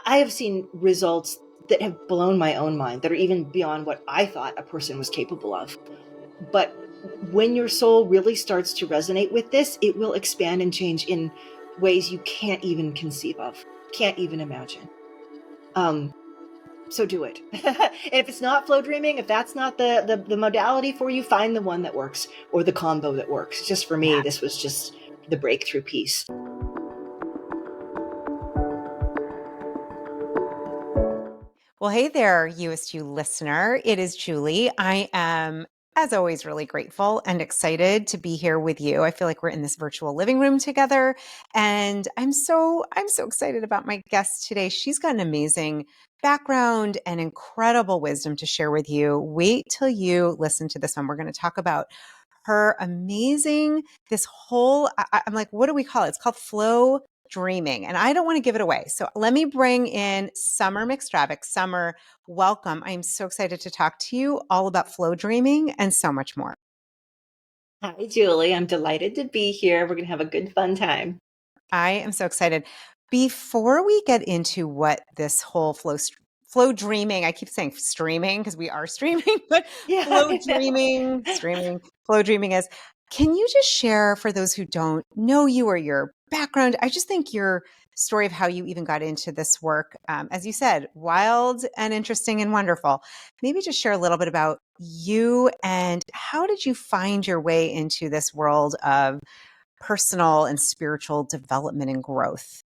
I have seen results that have blown my own mind, that are even beyond what I thought a person was capable of. But when your soul really starts to resonate with this, it will expand and change in ways you can't even conceive of, can't even imagine. So do it. And if it's not flow dreaming, if that's not the modality for you, find the one that works or the combo that works. Just for me, this was just the breakthrough piece. Well, hey there, You-est You listener. It is Julie. I am, as always, really grateful and excited to be here with you. I feel like we're in this virtual living room together, and I'm so excited about my guest today. She's got an amazing background and incredible wisdom to share with you. Wait till you listen to this one. We're going to talk about her amazing, this whole, I'm like, what do we call it? It's called flow dreaming. And I don't want to give it away. So let me bring in Summer McStravick. Summer, welcome. I'm so excited to talk to you all about flow dreaming and so much more. Hi, Julie. I'm delighted to be here. We're going to have a good, fun time. I am so excited. Before we get into what this whole flow dreaming, I keep saying streaming because we are streaming, but Yeah, flow dreaming, streaming, flow dreaming is, can you just share for those who don't know you or your background? I just think your story of how you even got into this work, as you said, wild and interesting and wonderful. Maybe just share a little bit about you and how did you find your way into this world of personal and spiritual development and growth?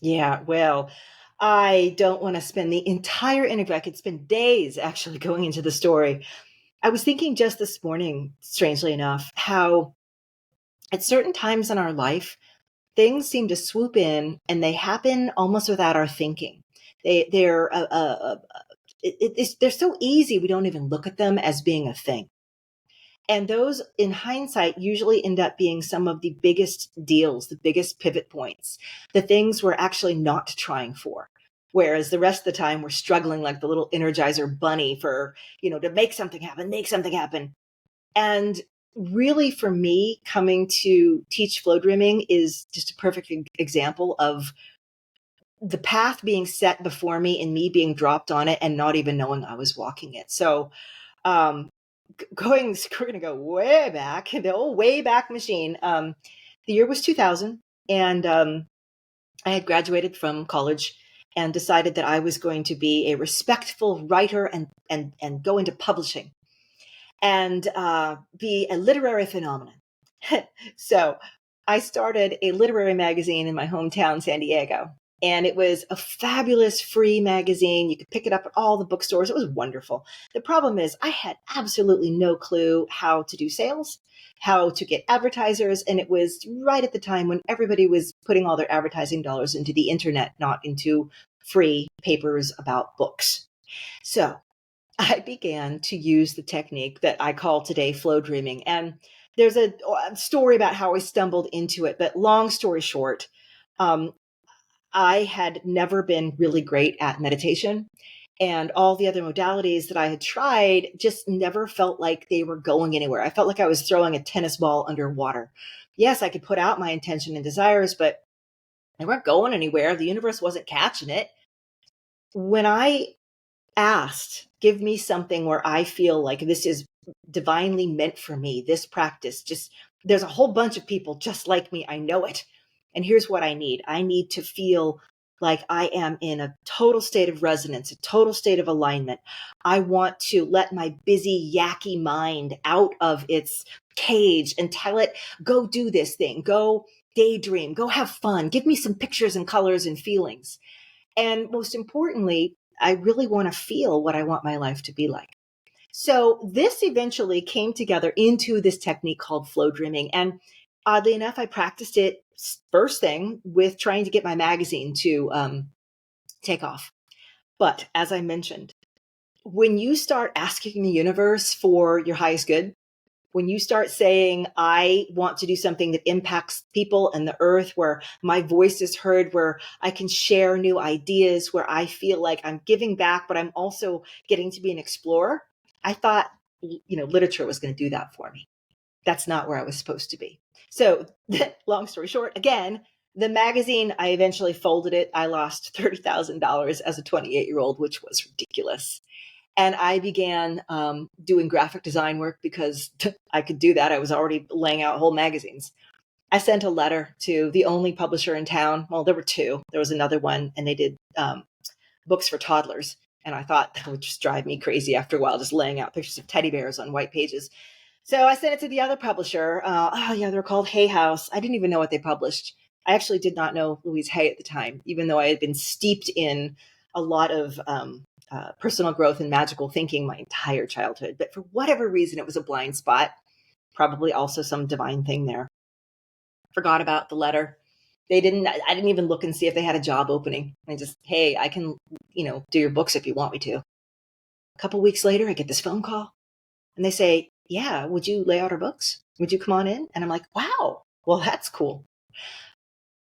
Yeah, well, I don't want to spend the entire interview. I could spend days actually going into the story. I was thinking just this morning, strangely enough, how at certain times in our life, things seem to swoop in and they happen almost without our thinking. They're so easy we don't even look at them as being a thing. And those, in hindsight, usually end up being some of the biggest deals, the biggest pivot points, the things we're actually not trying for. Whereas the rest of the time we're struggling like the little Energizer bunny for, to make something happen, make something happen. And really for me, coming to teach flow dreaming is just a perfect example of the path being set before me and me being dropped on it and not even knowing I was walking it. So, um, we're going to go way back, the old way back machine. The year was 2000, and I had graduated from college and decided that I was going to be a respectful writer and go into publishing and be a literary phenomenon. So I started a literary magazine in my hometown, San Diego. And it was a fabulous free magazine. You could pick it up at all the bookstores. It was wonderful. The problem is, I had absolutely no clue how to do sales, how to get advertisers. And it was right at the time when everybody was putting all their advertising dollars into the internet, not into free papers about books. So I began to use the technique that I call today flow dreaming. And there's a story about how I stumbled into it, but long story short, um, I had never been really great at meditation. And all the other modalities that I had tried just never felt like they were going anywhere. I felt like I was throwing a tennis ball underwater. Yes, I could put out my intention and desires, but they weren't going anywhere. The universe wasn't catching it. When I asked, give me something where I feel like this is divinely meant for me, this practice, just there's a whole bunch of people just like me. I know it. And here's what I need. I need to feel like I am in a total state of resonance, a total state of alignment. I want to let my busy, yacky mind out of its cage and tell it, go do this thing, go daydream, go have fun, give me some pictures and colors and feelings. And most importantly, I really want to feel what I want my life to be like. So this eventually came together into this technique called flow dreaming. And oddly enough, I practiced it first thing with trying to get my magazine to take off. But as I mentioned, when you start asking the universe for your highest good, when you start saying, I want to do something that impacts people and the earth, where my voice is heard, where I can share new ideas, where I feel like I'm giving back, but I'm also getting to be an explorer, I thought, literature was going to do that for me. That's not where I was supposed to be. So long story short, again, The magazine, I eventually folded it. I lost $30,000 as a 28-year-old, which was ridiculous. And I began doing graphic design work because I could do that. I was already laying out whole magazines. I sent a letter to the only publisher in town. Well, there were two. There was another one, and they did books for toddlers. And I thought that would just drive me crazy after a while, just laying out pictures of teddy bears on white pages. So I sent it to the other publisher. They're called Hay House. I didn't even know what they published. I actually did not know Louise Hay at the time, even though I had been steeped in a lot of personal growth and magical thinking my entire childhood. But for whatever reason, it was a blind spot, probably also some divine thing there. Forgot about the letter. I didn't even look and see if they had a job opening. I just, hey, I can, do your books if you want me to. A couple weeks later, I get this phone call and they say, yeah, would you lay out our books? Would you come on in? And I'm like, wow, well, that's cool.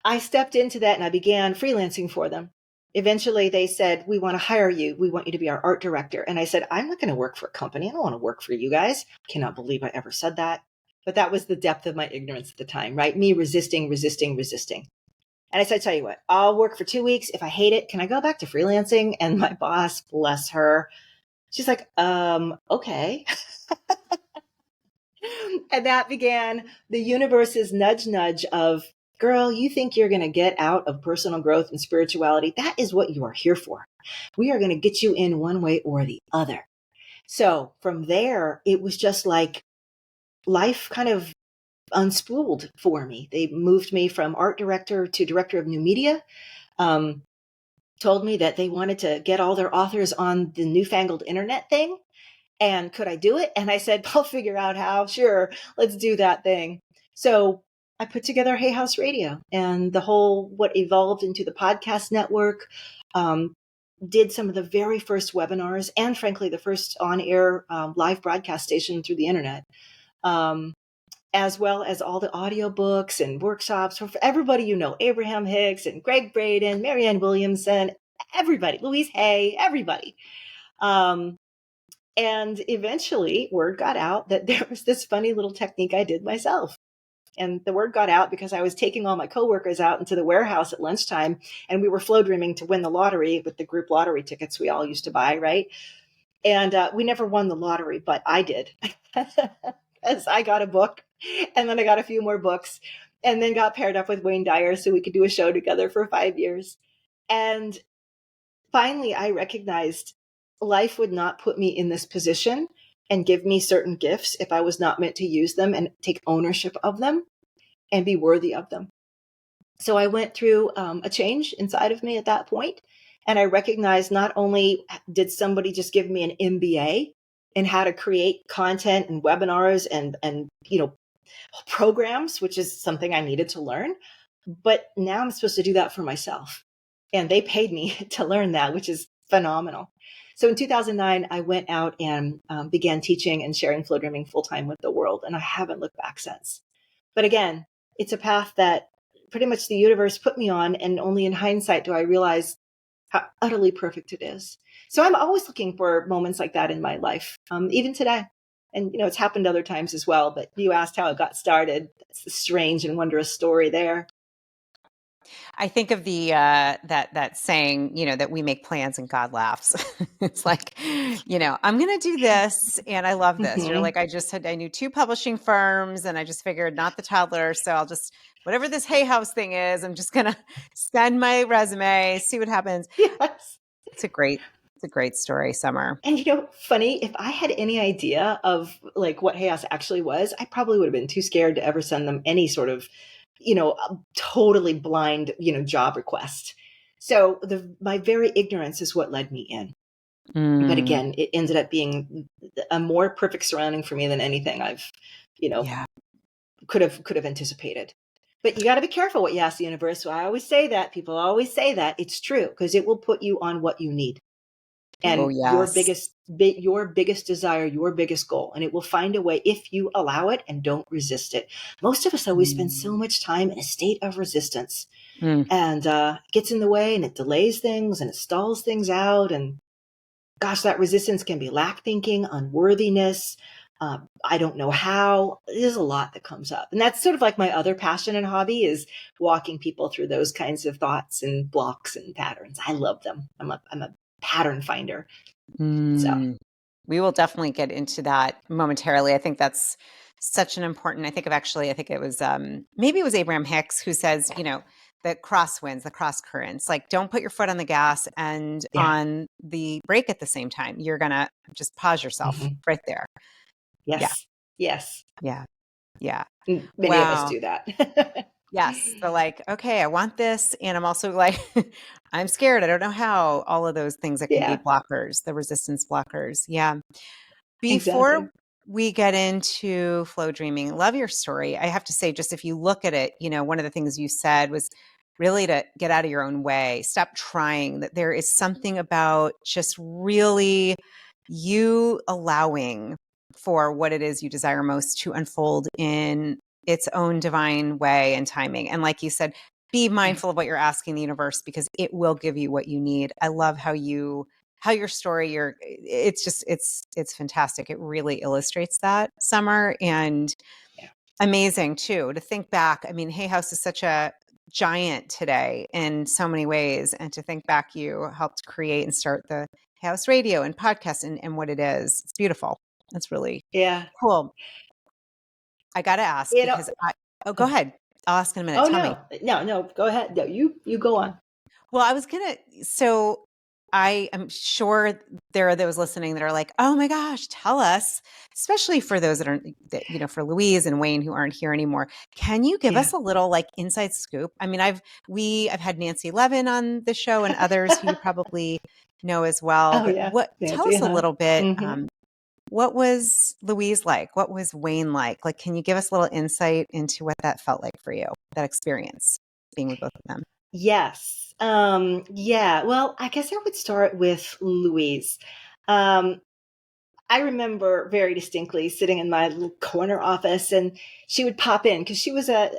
I stepped into that and I began freelancing for them. Eventually they said, we want to hire you. We want you to be our art director. And I said, I'm not going to work for a company. I don't want to work for you guys. Cannot believe I ever said that. But that was the depth of my ignorance at the time, right? Me resisting. And I said, tell you what, I'll work for 2 weeks. If I hate it, can I go back to freelancing? And my boss, bless her, she's like, okay. And that began the universe's nudge of, girl, you think you're going to get out of personal growth and spirituality? That is what you are here for. We are going to get you in one way or the other. So from there, it was just like life kind of unspooled for me. They moved me from art director to director of new media, told me that they wanted to get all their authors on the newfangled internet thing. And could I do it? And I said, I'll figure out how. Sure, let's do that thing. So I put together Hay House Radio and what evolved into the podcast network, did some of the very first webinars and frankly, the first on-air live broadcast station through the internet, as well as all the audiobooks and workshops for everybody, Abraham Hicks and Greg Braden, Marianne Williamson, everybody, Louise Hay, everybody. And eventually word got out that there was this funny little technique I did myself. And the word got out because I was taking all my coworkers out into the warehouse at lunchtime and we were Flowdreaming to win the lottery with the group lottery tickets we all used to buy, right? And we never won the lottery, but I did. Because I got a book and then I got a few more books and then got paired up with Wayne Dyer so we could do a show together for 5 years. And finally, I recognized life would not put me in this position and give me certain gifts if I was not meant to use them and take ownership of them and be worthy of them. So I went through a change inside of me at that point, and I recognized not only did somebody just give me an MBA in how to create content and webinars and programs, which is something I needed to learn, but now I'm supposed to do that for myself. And they paid me to learn that, which is phenomenal. So in 2009, I went out and began teaching and sharing Flowdreaming full-time with the world, and I haven't looked back since. But again, it's a path that pretty much the universe put me on, and only in hindsight do I realize how utterly perfect it is. So I'm always looking for moments like that in my life, even today. And, it's happened other times as well, but you asked how it got started. It's a strange and wondrous story there. I think of the that saying, that we make plans and God laughs. It's like, I'm going to do this and I love this. You're like, I knew 2 publishing firms and I just figured not the toddler. So I'll just, whatever this Hay House thing is, I'm just going to send my resume, see what happens. Yes. It's a great story, Summer. And funny, if I had any idea of like what Hay House actually was, I probably would have been too scared to ever send them any sort of totally blind, job request. So my very ignorance is what led me in. But again, it ended up being a more perfect surrounding for me than anything I've, could have anticipated. But you got to be careful what you ask the universe. So I always say that. People always say that. It's true because it will put you on what you need. And your biggest desire, your biggest goal, and it will find a way if you allow it and don't resist it. Most of us always spend so much time in a state of resistance and it gets in the way and it delays things and it stalls things out. And gosh, that resistance can be lack thinking, unworthiness, I don't know how. There's a lot that comes up. And that's sort of like my other passion and hobby is walking people through those kinds of thoughts and blocks and patterns. I love them. I'm a pattern finder. So We will definitely get into that momentarily. I think that's such an important, I think it was, maybe it was Abraham Hicks who says, the crosswinds, the cross currents, like don't put your foot on the gas and yeah. on the brake at the same time. You're going to just pause yourself right there. Yeah. Yes. Yes. Yeah. Yeah. Many of us Wow. do that. Yes. They're like, okay, I want this. And I'm also like, I'm scared. I don't know how. All of those things that can be Yeah, blockers, the resistance blockers. Yeah. exactly. Before we get into flow dreaming, love your story. I have to say, just if you look at it, one of the things you said was really to get out of your own way, stop trying, that there is something about just really you allowing for what it is you desire most to unfold in its own divine way and timing. And like you said, be mindful of what you're asking the universe because it will give you what you need. I love how your story, it's fantastic. It really illustrates that, Summer, and Yeah. amazing too to think back. I mean, Hay House is such a giant today in so many ways, and to think back, you helped create and start the Hay House Radio and podcast and what it is. It's beautiful. It's really Yeah. cool. I got to ask You know, because go ahead. I'll ask in a minute. oh Tell me. no, go ahead. No, you go on. Well, so I am sure there are those listening that are like, oh my gosh, tell us, especially for those for Louise and Wayne who aren't here anymore. Can you give Yeah. us a little like inside scoop? I mean, I've had Nancy Levin on the show and others who you probably know as well, Oh but yeah, tell Nancy, us a huh? little bit, Mm-hmm. what was Louise like? What was Wayne like? Like, can you give us a little insight into what that felt like for you, that experience being with both of them? Yes. Yeah. Well, I guess I would start with Louise. Um, I remember very distinctly sitting in my little corner office and she would pop in because she was an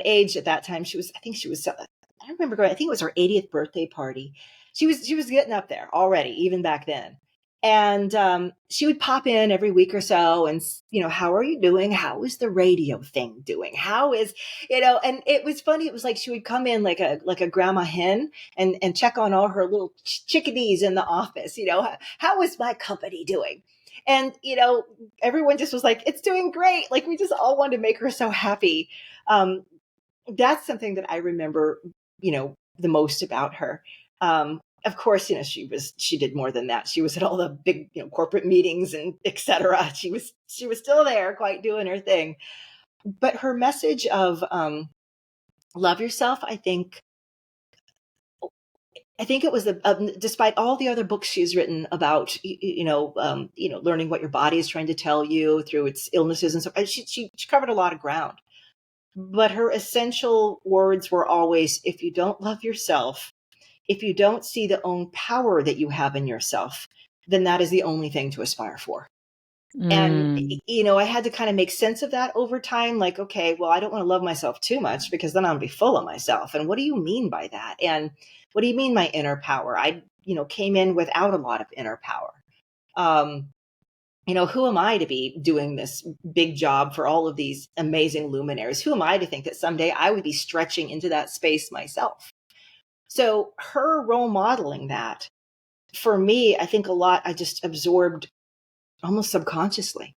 age at that time. I think she was, I remember going, I think it was her 80th birthday party. She was getting up there already, even back then. And she would pop in every week or so and, how are you doing? How is the radio thing doing? How is, and it was funny. It was like she would come in like a grandma hen and check on all her little chickadees in the office. How is my company doing? And, everyone just was like, it's doing great. Like we just all wanted to make her so happy. That's something that I remember, the most about her. Of course, she did more than that. She was at all the big, corporate meetings and et cetera. She was still there, quite doing her thing. But her message of love yourself, I think it was despite all the other books she's written about, learning what your body is trying to tell you through its illnesses and stuff. She covered a lot of ground, but her essential words were always: if you don't love yourself, if you don't see the own power that you have in yourself, then that is the only thing to aspire for. And, Mm. I had to kind of make sense of that over time. Like, okay, well, I don't want to love myself too much because then I'll be full of myself. And what do you mean by that? And what do you mean my inner power? I, came in without a lot of inner power. Um, who am I to be doing this big job for all of these amazing luminaries? Who am I to think that someday I would be stretching into that space myself? So her role modeling that, for me, I think a lot, I just absorbed almost subconsciously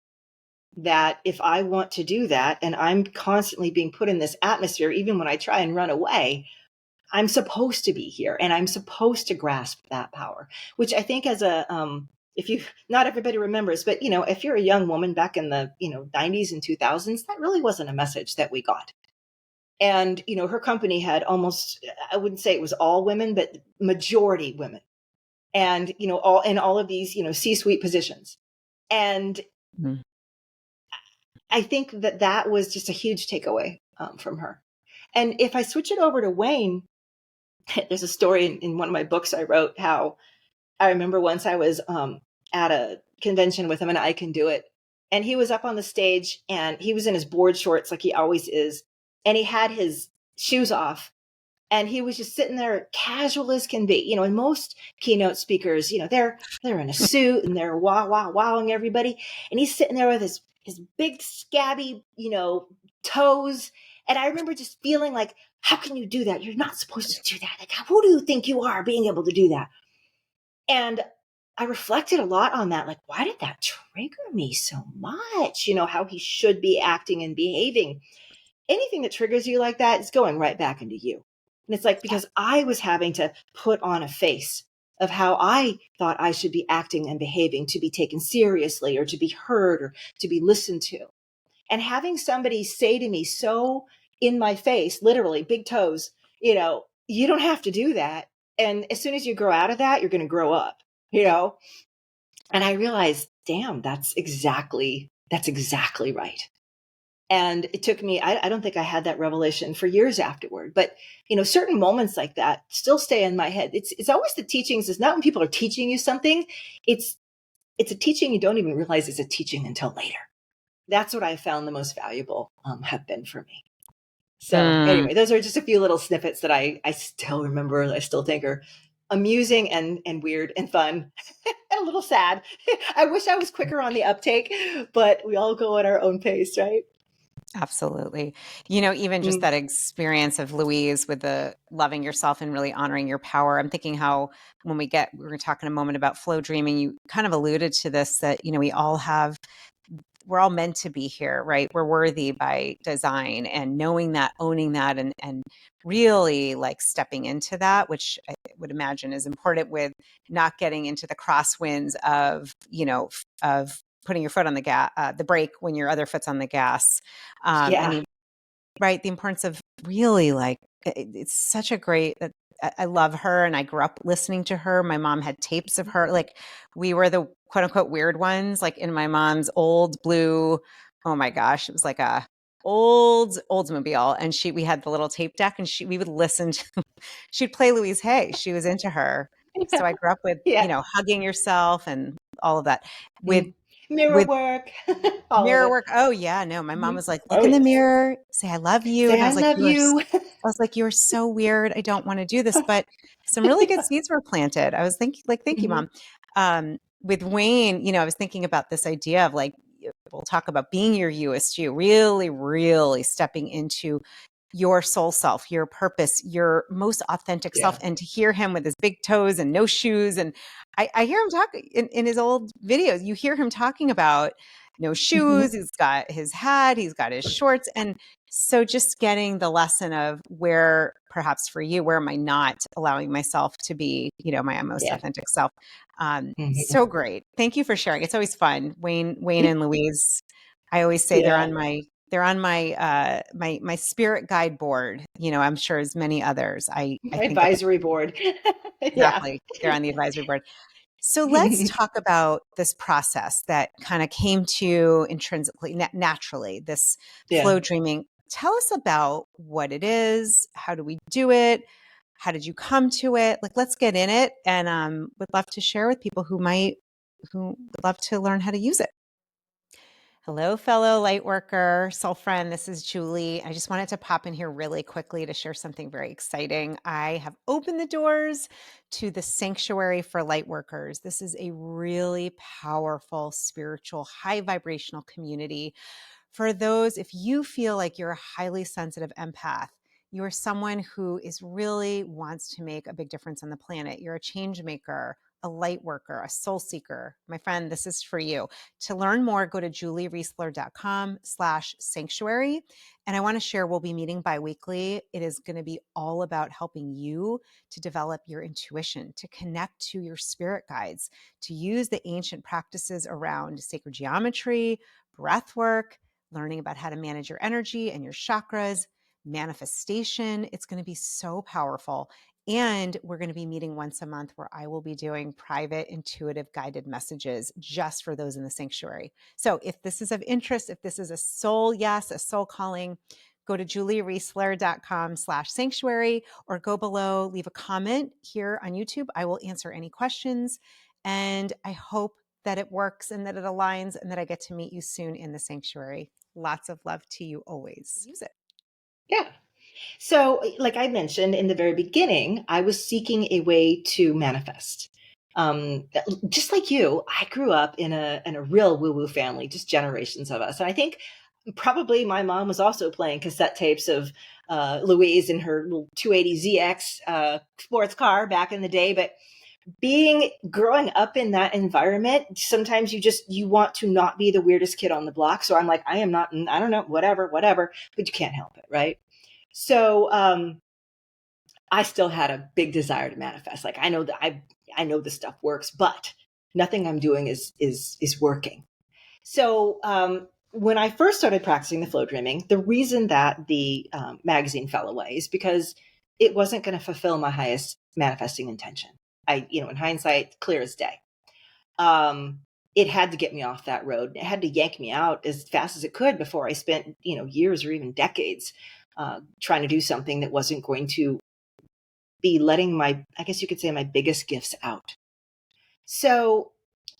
that if I want to do that and I'm constantly being put in this atmosphere, even when I try and run away, I'm supposed to be here and I'm supposed to grasp that power, which I think if you, not everybody remembers, but if you're a young woman back in the, 90s and 2000s, that really wasn't a message that we got. And, her company had almost, I wouldn't say it was all women, but majority women and, all of these, C-suite positions. And Mm. I think that was just a huge takeaway from her. And if I switch it over to Wayne, there's a story in one of my books I wrote how I remember once I was at a convention with him and I Can Do It. And he was up on the stage and he was in his board shorts like he always is. And he had his shoes off and he was just sitting there casual as can be. And most keynote speakers, they're in a suit and they're wowing everybody. And he's sitting there with his his big scabby, toes. And I remember just feeling like, how can you do that? You're not supposed to do that. Like, who do you think you are being able to do that? And I reflected a lot on that. Like, why did that trigger me so much? How he should be acting and behaving. Anything that triggers you like that is going right back into you. And it's like, because I was having to put on a face of how I thought I should be acting and behaving to be taken seriously or to be heard or to be listened to. And having somebody say to me so in my face, literally big toes, you don't have to do that. And as soon as you grow out of that, you're going to grow up, and I realized, damn, that's exactly right. And it took me, I don't think I had that revelation for years afterward, but certain moments like that still stay in my head. It's always the teachings. It's not when people are teaching you something. It's a teaching you don't even realize it's a teaching until later. That's what I found the most valuable have been for me. So anyway, those are just a few little snippets that I still remember. I still think are amusing and weird and fun and a little sad. I wish I was quicker on the uptake, but we all go at our own pace, right? Absolutely. Even just that experience of Louise with the loving yourself and really honoring your power. I'm thinking how when we were talking a moment about flow dreaming, you kind of alluded to this, that, we're all meant to be here, right? We're worthy by design, and knowing that, owning that, and really like stepping into that, which I would imagine is important with not getting into the crosswinds of, of putting your foot on the brake when your other foot's on the gas. Yeah. Right. The importance of really like, it's such a great, I love her, and I grew up listening to her. My mom had tapes of her. Like, we were the quote unquote weird ones, like in my mom's old blue, oh my gosh, it was like a old Oldsmobile. And we had the little tape deck, and we would listen to, she'd play Louise Hay. She was into her. So I grew up with, Yeah. hugging yourself and all of that with, Mirror work, all of mirror it. work. Oh yeah, no. My mom was like, Oh look in the yes. mirror, say I love you. Say And I I was like, love you. you are so weird. I don't want to do this. But some really good seeds were planted. I was thinking, like, thank you, Mom. With Wayne, I was thinking about this idea of like, we'll talk about being your You-est You, really, really stepping into your soul self, your purpose, your most authentic self. Yeah. And to hear him with his big toes and no shoes. And I hear him talk in his old videos, you hear him talking about no shoes, he's got his hat, he's got his shorts. And so just getting the lesson of where, perhaps for you, where am I not allowing myself to be, my most Yeah. authentic self? So great. Thank you for sharing. It's always fun. Wayne and Louise, I always say they're on my spirit guide board. I'm sure as many others. I think of it Advisory board. Yeah. exactly. They're on the advisory board. So let's talk about this process that kind of came to you intrinsically, naturally, this Yeah. flow dreaming. Tell us about what it is. How do we do it? How did you come to it? Like, let's get in it, and would love to share with people who would love to learn how to use it. Hello, fellow light worker, soul friend. This is Julie. I just wanted to pop in here really quickly to share something very exciting. I have opened the doors to the Sanctuary for Light Workers. This is a really powerful, spiritual, high vibrational community for those, if you feel like you're a highly sensitive empath, you're someone who is really wants to make a big difference on the planet. You're a change maker, a light worker, a soul seeker. My friend, this is for you. To learn more, go to juliereisler.com/sanctuary. And I want to share, we'll be meeting bi-weekly. It is going to be all about helping you to develop your intuition, to connect to your spirit guides, to use the ancient practices around sacred geometry, breath work, learning about how to manage your energy and your chakras, manifestation. It's going to be so powerful. And we're going to be meeting once a month where I will be doing private, intuitive, guided messages just for those in the sanctuary. So if this is of interest, if this is a soul yes, a soul calling, go to juliereisler.com/sanctuary or go below, leave a comment here on YouTube. I will answer any questions. And I hope that it works and that it aligns and that I get to meet you soon in the sanctuary. Lots of love to you always. Use it. Yeah. So, like I mentioned in the very beginning, I was seeking a way to manifest. Just like you, I grew up in a real woo-woo family, just generations of us. And I think probably my mom was also playing cassette tapes of Louise in her little 280ZX sports car back in the day. But growing up in that environment, sometimes you want to not be the weirdest kid on the block. So I'm like, I am not, I don't know, whatever, but you can't help it, right? So I still had a big desire to manifest. Like, I know that I know this stuff works, but nothing I'm doing is working. So when I first started practicing the flow dreaming, the reason that the magazine fell away is because it wasn't going to fulfill my highest manifesting intention. In hindsight, clear as day. It had to get me off that road. It had to yank me out as fast as it could before I spent, years or even decades trying to do something that wasn't going to be letting I guess you could say, my biggest gifts out. So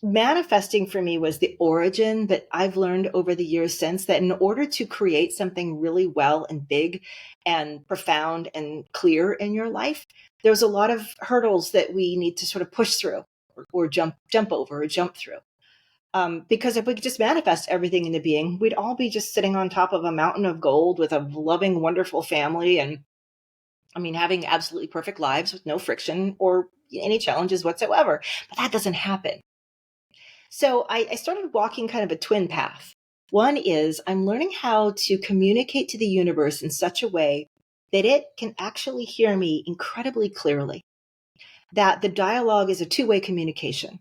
manifesting for me was the origin, that I've learned over the years since that in order to create something really well and big and profound and clear in your life, there's a lot of hurdles that we need to sort of push through or jump over or jump through. Because if we could just manifest everything into being, we'd all be just sitting on top of a mountain of gold with a loving, wonderful family, and having absolutely perfect lives with no friction or any challenges whatsoever. But that doesn't happen. So I started walking kind of a twin path. One is I'm learning how to communicate to the universe in such a way that it can actually hear me incredibly clearly, that the dialogue is a two-way communication.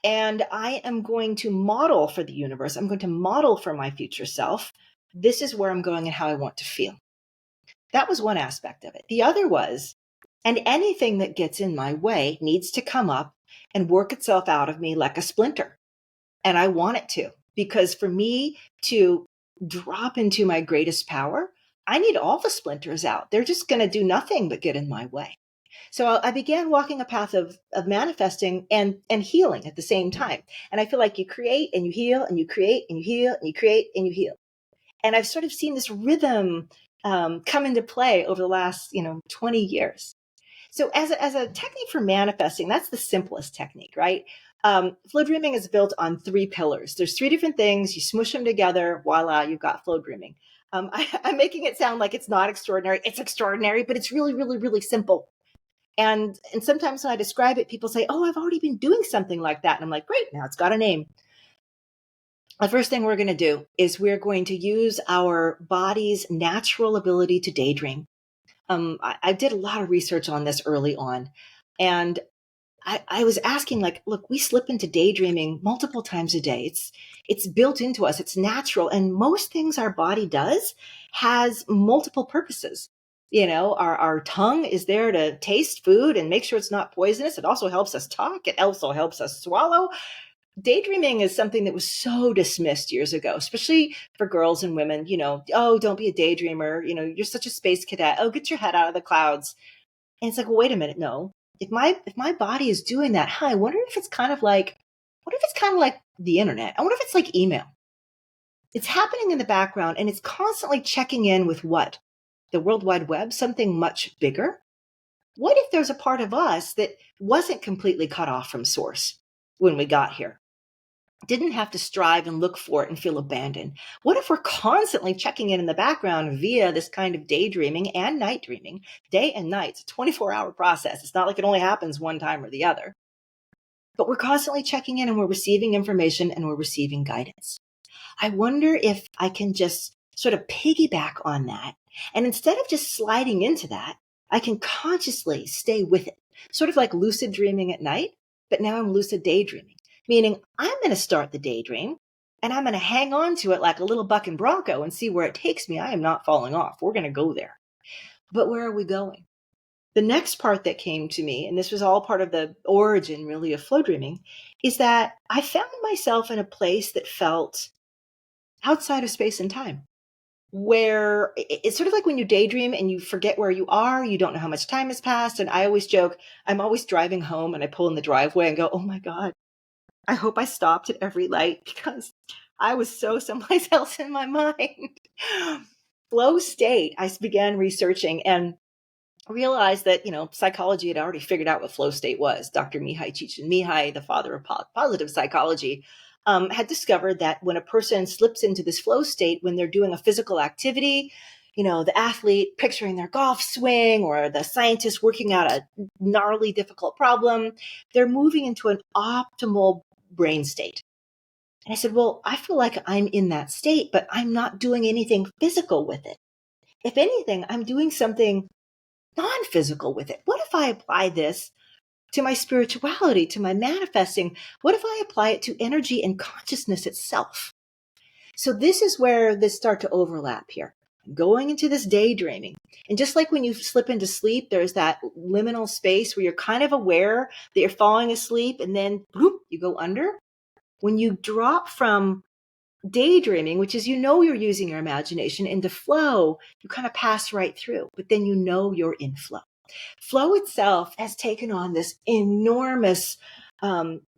And I am going to model for the universe. I'm going to model for my future self. This is where I'm going and how I want to feel. That was one aspect of it. The other was, and anything that gets in my way needs to come up and work itself out of me like a splinter. And I want it to, because for me to drop into my greatest power, I need all the splinters out. They're just going to do nothing but get in my way. So I began walking a path of manifesting and healing at the same time. And I feel like you create and you heal, and you create and you heal, and you create and you heal. And I've sort of seen this rhythm come into play over the last 20 years. So as a technique for manifesting, that's the simplest technique, right? Flow dreaming is built on 3 pillars. There's 3 different things. You smush them together, voila, you've got flow dreaming. I'm making it sound like it's not extraordinary. It's extraordinary, but it's really, really, really simple. And sometimes when I describe it, people say, oh, I've already been doing something like that. And I'm like, great, now it's got a name. The first thing we're going to do is we're going to use our body's natural ability to daydream. I did a lot of research on this early on, and I was asking, like, look, we slip into daydreaming multiple times a day. It's built into us. It's natural. And most things our body does has multiple purposes. Our tongue is there to taste food and make sure it's not poisonous. It also helps us talk. It also helps us swallow. Daydreaming is something that was so dismissed years ago, especially for girls and women. Oh, don't be a daydreamer. You're such a space cadet. Oh, get your head out of the clouds. And it's like, well, wait a minute. No, if my body is doing that, I wonder if it's kind of like, the internet? I wonder if it's like email. It's happening in the background, and it's constantly checking in with what? The World Wide Web, something much bigger? What if there's a part of us that wasn't completely cut off from source when we got here? Didn't have to strive and look for it and feel abandoned. What if we're constantly checking in the background via this kind of daydreaming and night dreaming, day and night? It's a 24-hour process. It's not like it only happens one time or the other. But we're constantly checking in, and we're receiving information, and we're receiving guidance. I wonder if I can just sort of piggyback on that. And instead of just sliding into that, I can consciously stay with it. Sort of like lucid dreaming at night, but now I'm lucid daydreaming. Meaning I'm going to start the daydream, and I'm going to hang on to it like a little bucking bronco and see where it takes me. I am not falling off. We're going to go there. But where are we going? The next part that came to me, and this was all part of the origin really of flow dreaming, is that I found myself in a place that felt outside of space and time, where it's sort of like when you daydream and you forget where you are, you don't know how much time has passed. And I always joke, I'm always driving home and I pull in the driveway and go, oh my God, I hope I stopped at every light, because I was so someplace else in my mind. Flow state, I began researching, and realized that, psychology had already figured out what flow state was. Dr. Mihai Csikszentmihalyi, the father of positive psychology, had discovered that when a person slips into this flow state, when they're doing a physical activity, the athlete picturing their golf swing or the scientist working out a gnarly, difficult problem, they're moving into an optimal brain state. And I said, well, I feel like I'm in that state, but I'm not doing anything physical with it. If anything, I'm doing something non-physical with it. What if I apply this to my spirituality, to my manifesting? What if I apply it to energy and consciousness itself? So this is where this start to overlap here. Going into this daydreaming. And just like when you slip into sleep, there's that liminal space where you're kind of aware that you're falling asleep and then whoop, you go under. When you drop from daydreaming, which is you're using your imagination, into flow, you kind of pass right through, but then you're in flow. Flow itself has taken on this enormous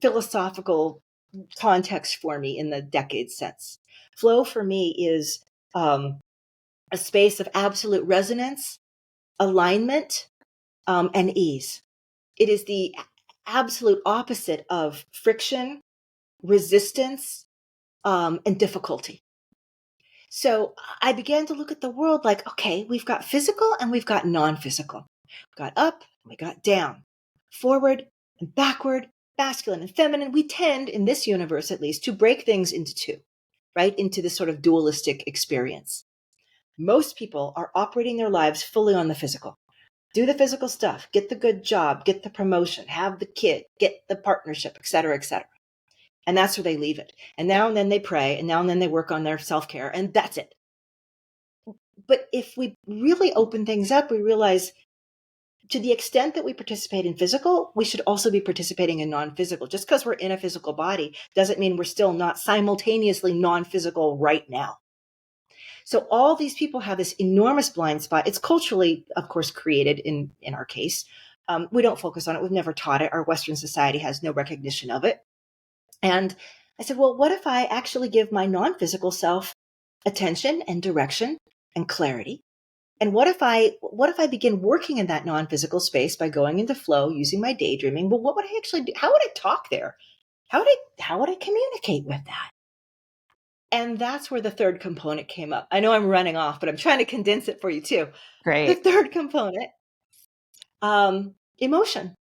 philosophical context for me in the decades since. Flow for me is a space of absolute resonance, alignment, and ease. It is the absolute opposite of friction, resistance, and difficulty. So I began to look at the world like, okay, we've got physical and we've got non-physical. We got up and we got down, forward and backward, masculine and feminine. We tend, in this universe at least, to break things into two, right? Into this sort of dualistic experience. Most people are operating their lives fully on the physical. Do the physical stuff, get the good job, get the promotion, have the kid, get the partnership, et cetera, et cetera. And that's where they leave it. And now and then they pray, and now and then they work on their self-care, and that's it. But if we really open things up, we realize to the extent that we participate in physical, we should also be participating in non-physical. Just because we're in a physical body doesn't mean we're still not simultaneously non-physical right now. So all these people have this enormous blind spot. It's culturally, of course, created in our case. We don't focus on it. We've never taught it. Our Western society has no recognition of it. And I said, well, what if I actually give my non-physical self attention and direction and clarity? And what if I begin working in that non-physical space by going into flow, using my daydreaming? Well, what would I actually do? How would I talk there? How would I communicate with that? And that's where the third component came up. I know I'm running off, but I'm trying to condense it for you too. Great. The third component, emotion.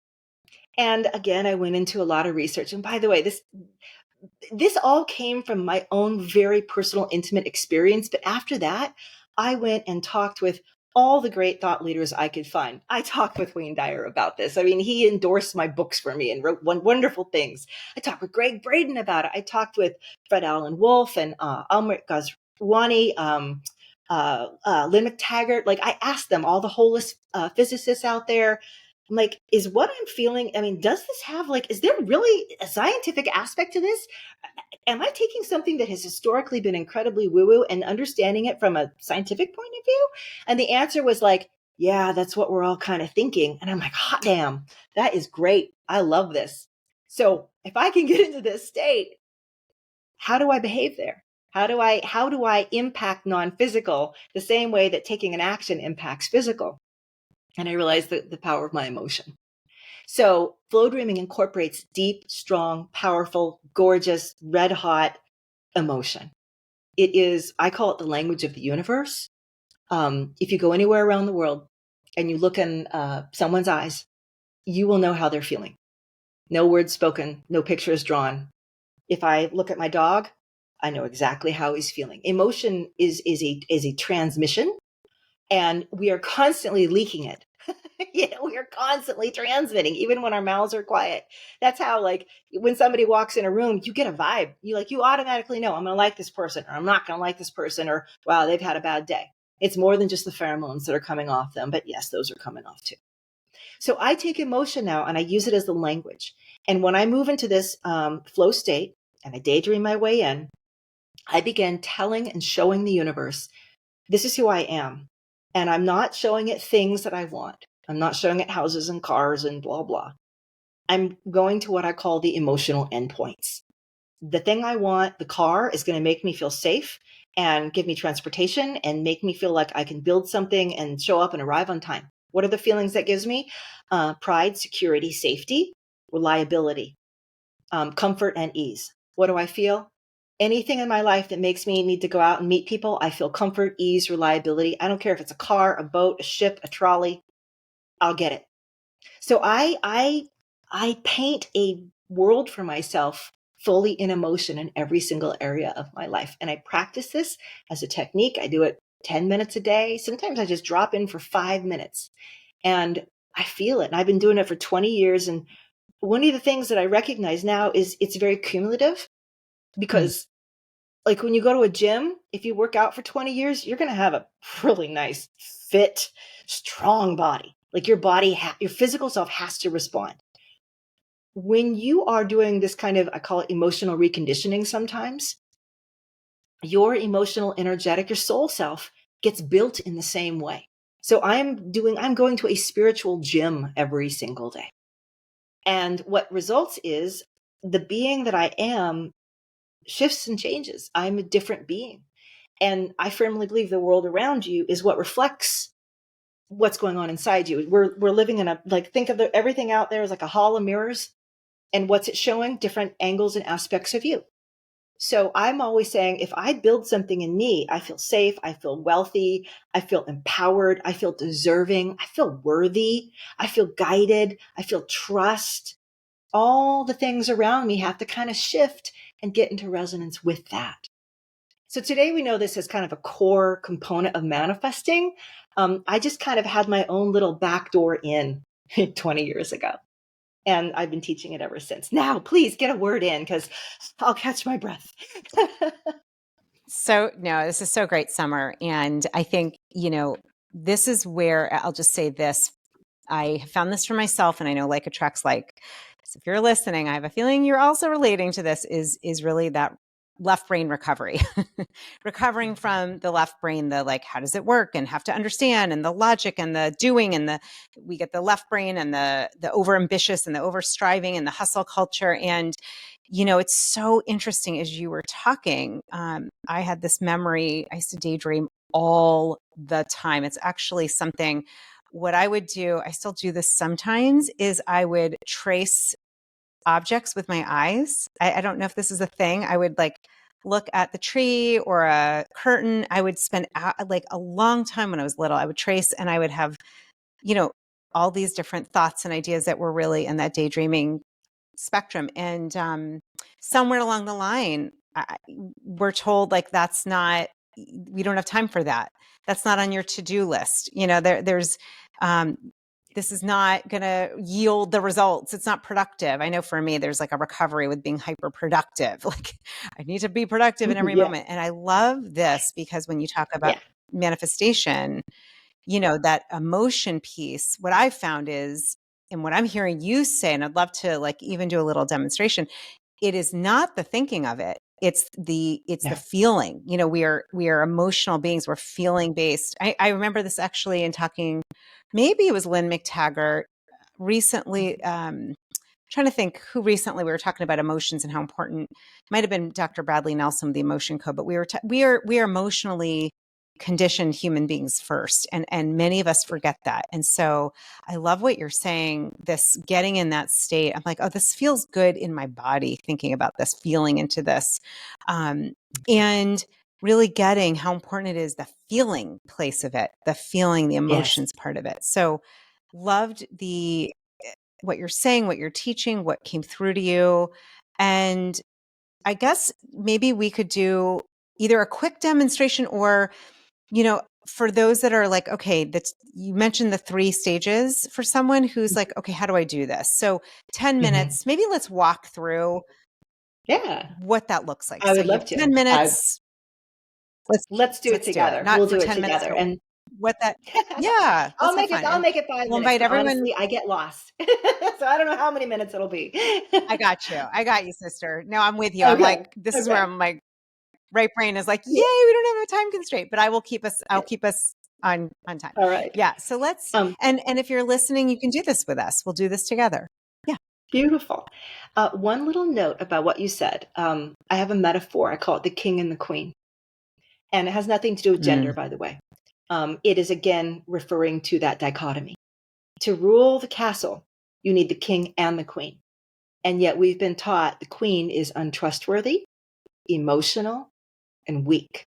And again, I went into a lot of research. And by the way, this all came from my own very personal, intimate experience. But after that, I went and talked with all the great thought leaders I could find. I talked with Wayne Dyer about this. I mean, he endorsed my books for me and wrote wonderful things. I talked with Greg Braden about it. I talked with Fred Allen Wolfe and Amrit Goswami, Lynn McTaggart. Like, I asked them, all the holist physicists out there, I'm like, is what I'm feeling, does this have, is there really a scientific aspect to this? Am I taking something that has historically been incredibly woo-woo and understanding it from a scientific point of view? And the answer was like, yeah, that's what we're all kind of thinking. And I'm like, hot damn, that is great. I love this. So if I can get into this state, how do I behave there? How do I impact non-physical the same way that taking an action impacts physical? And I realized the power of my emotion. So Flowdreaming incorporates deep, strong, powerful, gorgeous, red hot emotion. It is, I call it the language of the universe. If you go anywhere around the world and you look in someone's eyes, you will know how they're feeling. No words spoken, no pictures drawn. If I look at my dog, I know exactly how he's feeling. Emotion is a transmission, and we are constantly leaking it. We are constantly transmitting, even when our mouths are quiet. That's how, when somebody walks in a room, you get a vibe. You automatically know, I'm going to like this person, or I'm not going to like this person, or wow, they've had a bad day. It's more than just the pheromones that are coming off them, but yes, those are coming off too. So I take emotion now and I use it as the language. And when I move into this flow state and I daydream my way in, I begin telling and showing the universe, this is who I am. And I'm not showing it things that I want. I'm not showing it houses and cars and blah, blah. I'm going to what I call the emotional endpoints. The thing I want, the car, is going to make me feel safe and give me transportation and make me feel like I can build something and show up and arrive on time. What are the feelings that gives me? Pride, security, safety, reliability, comfort, and ease. What do I feel? Anything in my life that makes me need to go out and meet people, I feel comfort, ease, reliability. I don't care if it's a car, a boat, a ship, a trolley, I'll get it. So I paint a world for myself fully in emotion in every single area of my life. And I practice this as a technique. I do it 10 minutes a day. Sometimes I just drop in for 5 minutes and I feel it. And I've been doing it for 20 years. And one of the things that I recognize now is it's very cumulative because like when you go to a gym, if you work out for 20 years, you're going to have a really nice, fit, strong body. Like your body, your physical self has to respond. When you are doing this kind of, I call it emotional reconditioning sometimes, your emotional, energetic, your soul self gets built in the same way. So I'm going to a spiritual gym every single day. And what results is the being that I am shifts and changes. I'm a different being. And I firmly believe the world around you is what reflects what's going on inside you. We're living in think of everything out there as like a hall of mirrors. And what's it showing? Different angles and aspects of you. So I'm always saying, if I build something in me, I feel safe, I feel wealthy, I feel empowered, I feel deserving, I feel worthy, I feel guided, I feel trust. All the things around me have to kind of shift and get into resonance with that. So today we know this as kind of a core component of manifesting. I just kind of had my own little backdoor in 20 years ago. And I've been teaching it ever since. Now, please get a word in because I'll catch my breath. This is so great, Summer. And I think, this is where I'll just say this. I have found this for myself, and I know like attracts like. So if you're listening, I have a feeling you're also relating to this is really that left brain recovery, recovering from the left brain, the like, how does it work and have to understand and the logic and the doing and we get the left brain and the over ambitious and the over striving and the hustle culture. And, it's so interesting as you were talking, I had this memory. I used to daydream all the time. It's actually something, what I would do, I still do this sometimes, is I would trace objects with my eyes. I don't know if this is a thing. I would like look at the tree or a curtain. I would spend like a long time when I was little. I would trace and I would have, all these different thoughts and ideas that were really in that daydreaming spectrum. And somewhere along the line, we're told like we don't have time for that. That's not on your to-do list. There's this is not going to yield the results. It's not productive. I know for me, there's like a recovery with being hyper productive. Like I need to be productive in every moment. And I love this because when you talk about manifestation, that emotion piece, what I've found is, and what I'm hearing you say, and I'd love to like even do a little demonstration, it is not the thinking of it. It's the feeling. We are emotional beings. We're feeling based. I remember this actually in talking, maybe it was Lynn McTaggart recently. Trying to think who recently we were talking about emotions and how important. It might have been Dr. Bradley Nelson with the Emotion Code, but we are emotionally conditioned human beings first, and many of us forget that. And so I love what you're saying, this getting in that state. I'm like, oh, this feels good in my body, thinking about this, feeling into this, and really getting how important it is, the feeling place of it, the feeling, the emotions part of it. So loved what you're saying, what you're teaching, what came through to you. And I guess maybe we could do either a quick demonstration or, for those that are like, okay, you mentioned the 3 stages for someone who's like, okay, how do I do this? So 10 minutes, maybe let's walk through what that looks like. I So would you love have to. 10 minutes. Let's do it together. Not We'll for do it 10 minutes. together. So And what that, yeah, let's have fun. I'll And make it 5 we'll minutes. invite But everyone. honestly, I get lost. So I don't know how many minutes it'll be. I got you, sister. No, I'm with you. I'm Okay. like, this is where I'm like, right brain is like, yay, we don't have a time constraint, but I'll keep us on time. All right. Yeah. So let's, and if you're listening, you can do this with us. We'll do this together. Yeah. Beautiful. One little note about what you said. I have a metaphor. I call it the king and the queen. And it has nothing to do with gender, by the way. It is again referring to that dichotomy. To rule the castle, you need the king and the queen. And yet we've been taught the queen is untrustworthy, emotional, and weak.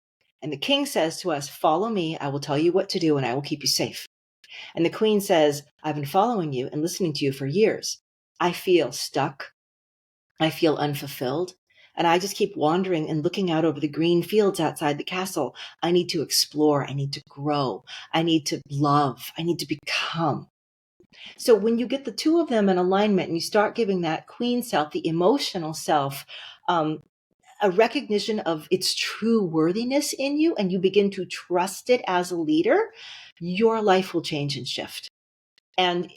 And the king says to us, follow me, I will tell you what to do, and I will keep you safe. And the queen says, I've been following you and listening to you for years. I feel stuck. I feel unfulfilled. And I just keep wandering and looking out over the green fields outside the castle. I need to explore. I need to grow. I need to love. I need to become. So when you get the two of them in alignment and you start giving that queen self, the emotional self, a recognition of its true worthiness in you, and you begin to trust it as a leader, your life will change and shift. And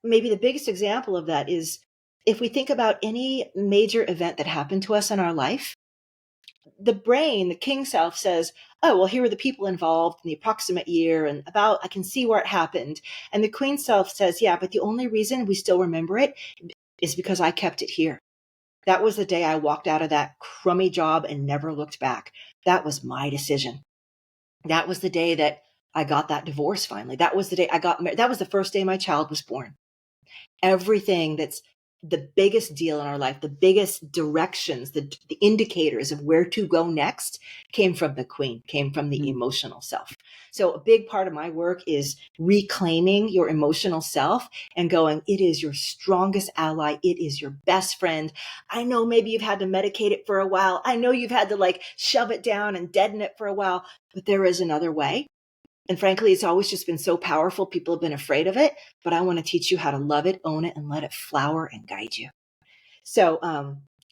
maybe the biggest example of that is if we think about any major event that happened to us in our life, the brain, the king self says, oh, well, here are the people involved in the approximate year and about, I can see where it happened. And the queen self says, yeah, but the only reason we still remember it is because I kept it here. That was the day I walked out of that crummy job and never looked back. That was my decision. That was the day that I got that divorce finally. That was the day I got married. That was the first day my child was born. Everything that's the biggest deal in our life, the biggest directions, the indicators of where to go next came from the queen, came from the emotional self. So a big part of my work is reclaiming your emotional self and going, it is your strongest ally. It is your best friend. I know maybe you've had to medicate it for a while. I know you've had to like shove it down and deaden it for a while, but there is another way. And frankly, it's always just been so powerful. People have been afraid of it, but I want to teach you how to love it, own it, and let it flower and guide you. So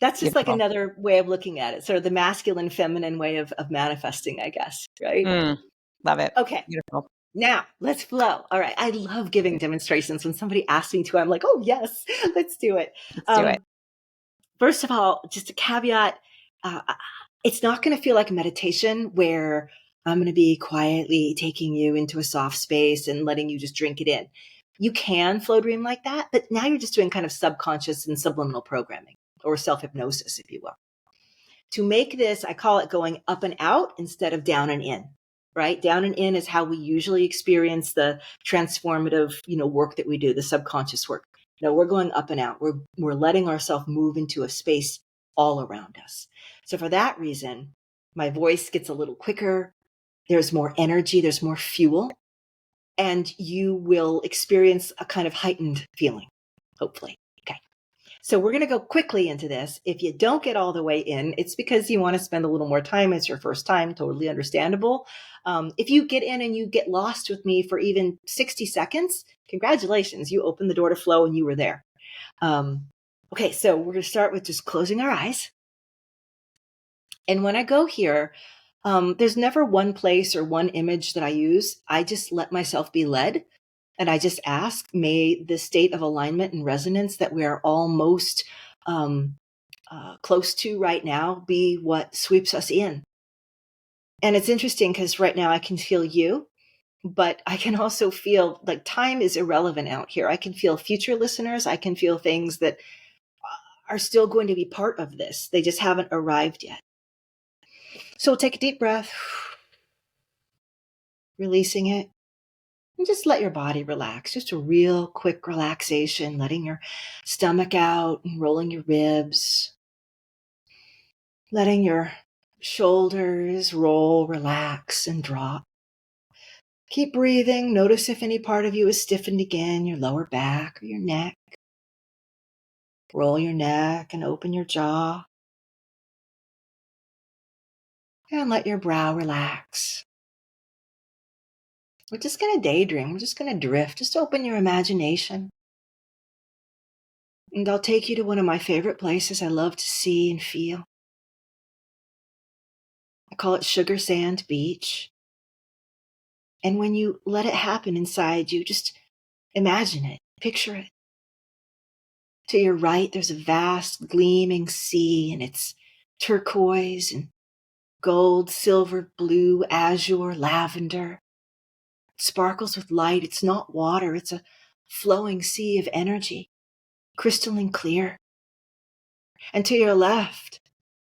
that's just like another way of looking at it, sort of the masculine, feminine way of manifesting, I guess, right? Love it. Okay. Beautiful. Now let's flow. All right. I love giving demonstrations. When somebody asks me to, I'm like, oh, yes, let's do it. Let's do it. First of all, just a caveat. It's not going to feel like a meditation where I'm going to be quietly taking you into a soft space and letting you just drink it in. You can flow dream like that, but now you're just doing kind of subconscious and subliminal programming or self-hypnosis, if you will. To make this, I call it going up and out instead of down and in, right? Down and in is how we usually experience the transformative, work that we do, the subconscious work. No, we're going up and out. We're letting ourselves move into a space all around us. So for that reason, my voice gets a little quicker. There's more energy, there's more fuel, and you will experience a kind of heightened feeling, hopefully. Okay. So we're going to go quickly into this. If you don't get all the way in, it's because you want to spend a little more time. It's your first time, totally understandable. If you get in and you get lost with me for even 60 seconds, congratulations, you opened the door to flow and you were there. Okay, so we're going to start with just closing our eyes. And when I go here, there's never one place or one image that I use. I just let myself be led. And I just ask, may the state of alignment and resonance that we are all most close to right now be what sweeps us in. And it's interesting because right now I can feel you, but I can also feel like time is irrelevant out here. I can feel future listeners. I can feel things that are still going to be part of this. They just haven't arrived yet. So take a deep breath, releasing it, and just let your body relax. Just a real quick relaxation, letting your stomach out and rolling your ribs, letting your shoulders roll, relax, and drop. Keep breathing. Notice if any part of you is stiffened again, your lower back or your neck. Roll your neck and open your jaw. And let your brow relax. We're just going to daydream. We're just going to drift. Just open your imagination. And I'll take you to one of my favorite places I love to see and feel. I call it Sugar Sand Beach. And when you let it happen inside you, just imagine it, picture it. To your right, there's a vast gleaming sea, and it's turquoise and gold, silver, blue, azure, lavender. It sparkles with light. It's not water. It's a flowing sea of energy, crystalline clear. And to your left,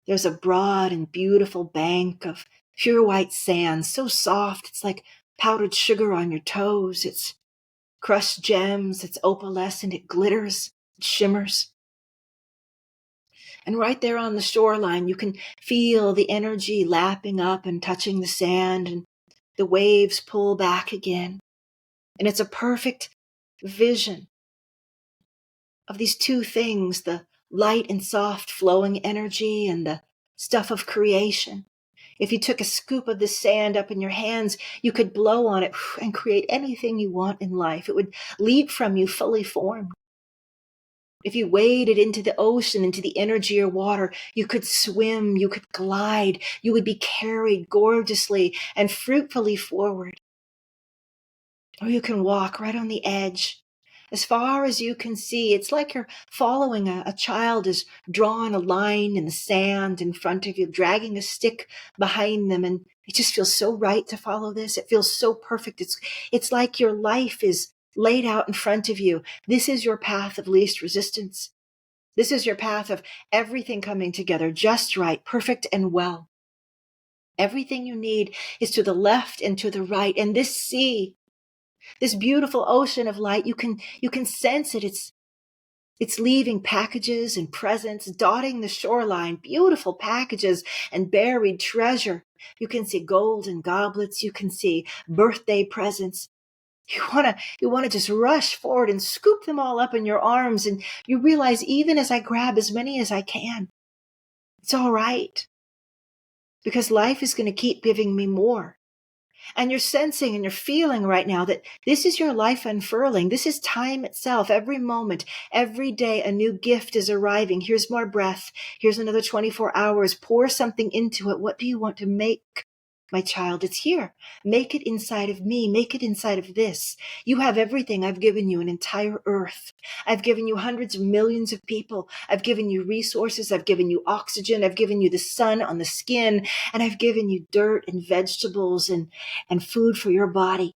there's a broad and beautiful bank of pure white sand, so soft it's like powdered sugar on your toes. It's crushed gems. It's opalescent. It glitters. It shimmers. And right there on the shoreline, you can feel the energy lapping up and touching the sand, and the waves pull back again. And it's a perfect vision of these two things, the light and soft flowing energy and the stuff of creation. If you took a scoop of the sand up in your hands, you could blow on it and create anything you want in life. It would leap from you fully formed. If you waded into the ocean, into the energy or water, you could swim, you could glide, you would be carried gorgeously and fruitfully forward. Or you can walk right on the edge. As far as you can see, it's like you're following a child is drawing a line in the sand in front of you, dragging a stick behind them. And it just feels so right to follow this. It feels so perfect. It's like your life is laid out in front of you. This is your path of least resistance. This is your path of everything coming together just right, perfect and well. Everything you need is to the left and to the right. And this sea, this beautiful ocean of light, you can sense it. It's leaving packages and presents, dotting the shoreline, beautiful packages and buried treasure. You can see golden goblets. You can see birthday presents. You want to just rush forward and scoop them all up in your arms. And you realize, even as I grab as many as I can, it's all right, because life is going to keep giving me more. And you're sensing and you're feeling right now that this is your life unfurling. This is time itself. Every moment, every day, a new gift is arriving. Here's more breath. Here's another 24 hours. Pour something into it. What do you want to make, my child? It's here. Make it inside of me. Make it inside of this. You have everything. I've given you an entire earth. I've given you hundreds of millions of people. I've given you resources. I've given you oxygen. I've given you the sun on the skin. And I've given you dirt and vegetables and food for your body.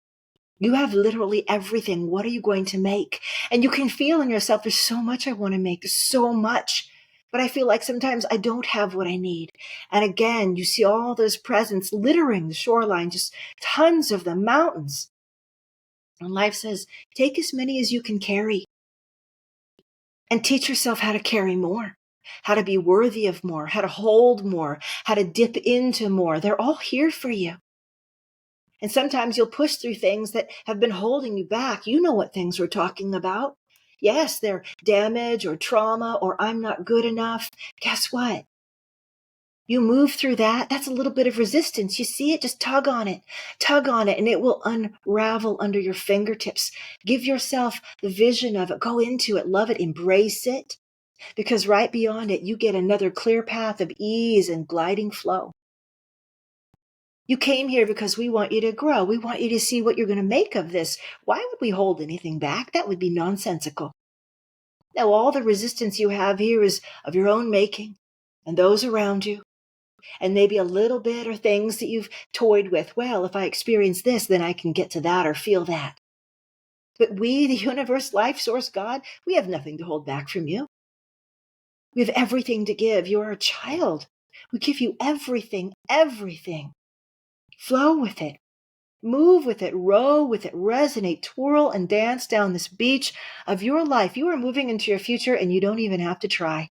You have literally everything. What are you going to make? And you can feel in yourself, there's so much I want to make. There's so much. But I feel like sometimes I don't have what I need. And again, you see all those presents littering the shoreline, just tons of them, mountains. And life says, take as many as you can carry. And teach yourself how to carry more, how to be worthy of more, how to hold more, how to dip into more. They're all here for you. And sometimes you'll push through things that have been holding you back. You know what things we're talking about. Yes, they're damage or trauma or I'm not good enough. Guess what? You move through that. That's a little bit of resistance. You see it? Just tug on it, and it will unravel under your fingertips. Give yourself the vision of it. Go into it. Love it. Embrace it. Because right beyond it, you get another clear path of ease and gliding flow. You came here because we want you to grow. We want you to see what you're going to make of this. Why would we hold anything back? That would be nonsensical. Now, all the resistance you have here is of your own making and those around you. And maybe a little bit or things that you've toyed with. Well, if I experience this, then I can get to that or feel that. But we, the universe, life source, God, we have nothing to hold back from you. We have everything to give. You are a child. We give you everything, everything. Flow with it. Move with it, row with it, resonate, twirl, and dance down this beach of your life. You are moving into your future and you don't even have to try.